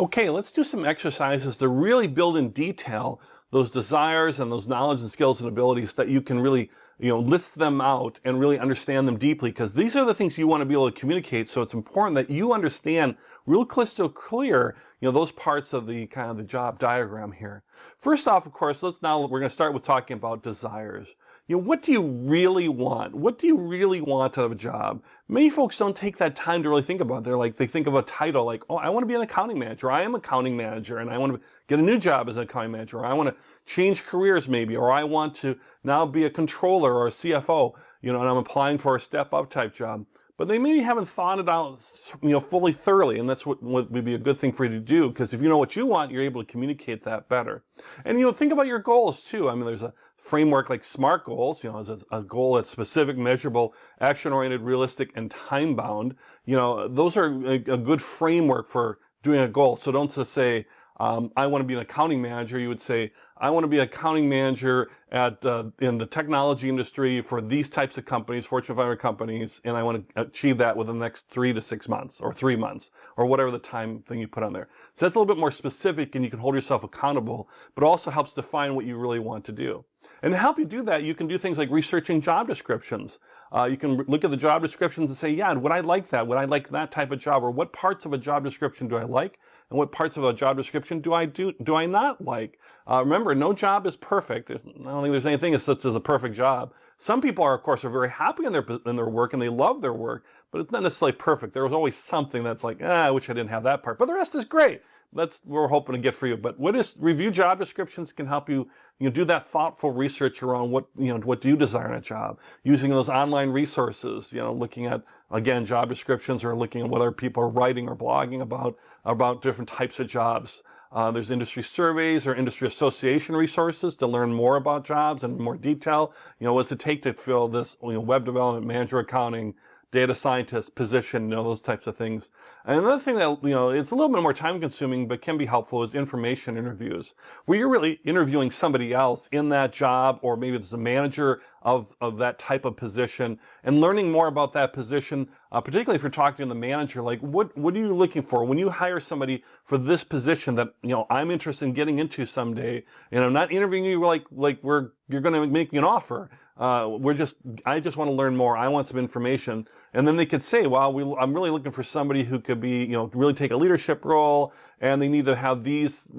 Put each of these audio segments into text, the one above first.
Okay, let's do some exercises to really build in detail those desires and those knowledge and skills and abilities that you can really, list them out and really understand them deeply, because these are the things you want to be able to communicate. So it's important that you understand real crystal clear, those parts of the kind of the job diagram here. First off, of course, we're going to start with talking about desires. What do you really want? What do you really want out of a job? Many folks don't take that time to really think about it. They think of a title like, oh, I want to be an accounting manager. I am an accounting manager and I want to get a new job as an accounting manager. Or I want to change careers maybe, or I want to now be a controller or a CFO, and I'm applying for a step up type job. But they maybe haven't thought it out, fully thoroughly, and that's what would be a good thing for you to do, because if you know what you want, you're able to communicate that better. And think about your goals too. I mean, there's a framework like SMART goals, as a goal that's specific, measurable, action-oriented, realistic, and time-bound. Those are a good framework for doing a goal. So don't just say, I want to be an accounting manager. You would say, I want to be an accounting manager in the technology industry for these types of companies, Fortune 500 companies, and I want to achieve that within the next 3 to 6 months, or 3 months, or whatever the time thing you put on there. So that's a little bit more specific, and you can hold yourself accountable, but also helps define what you really want to do. And to help you do that, you can do things like researching job descriptions. You can look at the job descriptions and say, yeah, would I like that? Would I like that type of job? Or what parts of a job description do I like? And what parts of a job description do I not like? Remember, no job is perfect. I don't think there's anything as such as a perfect job. Some people are, of course, very happy in their work and they love their work, but it's not necessarily perfect. There was always something that's like, I wish I didn't have that part, but the rest is great. That's what we're hoping to get for you. But review job descriptions can help you, do that thoughtful research around what do you desire in a job, using those online resources, looking at, again, job descriptions, or looking at what other people are writing or blogging about different types of jobs. There's industry surveys or industry association resources to learn more about jobs in more detail. What's it take to fill this, web development, manager accounting, data scientist position, those types of things. And another thing that, it's a little bit more time consuming, but can be helpful, is information interviews, where you're really interviewing somebody else in that job, or maybe it's the manager of that type of position, and learning more about that position, particularly if you're talking to the manager, like what are you looking for when you hire somebody for this position that, I'm interested in getting into someday, and I'm not interviewing you like you're going to make me an offer. I just want to learn more. I want some information. And then they could say, well, I'm really looking for somebody who could be, really take a leadership role, and they need to have these,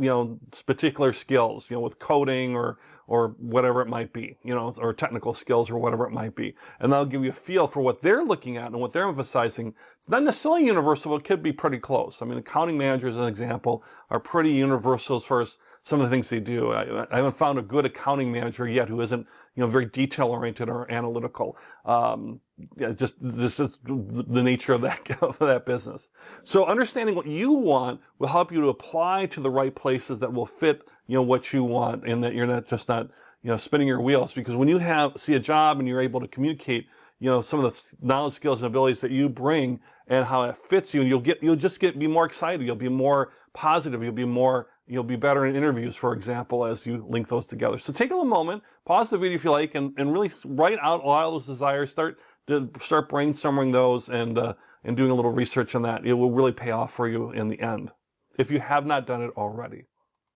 particular skills, with coding or whatever it might be, or technical skills or whatever it might be. And that'll give you a feel for what they're looking at and what they're emphasizing. It's not necessarily universal, but it could be pretty close. I mean, accounting managers, as an example, are pretty universal as far as some of the things they do. I haven't found a good accounting manager yet who isn't, very detail-oriented or analytical. This is the nature of that business. So understanding what you want will help you to apply to the right places that will fit, what you want, and that you're not spinning your wheels. Because when you see a job and you're able to communicate, some of the knowledge, skills, and abilities that you bring and how it fits you, and you'll just be more excited. You'll be more positive. You'll be better in interviews, for example, as you link those together. So take a little moment, pause the video if you like, and really write out a lot of those desires. Start brainstorming those and doing a little research on that. It will really pay off for you in the end, if you have not done it already.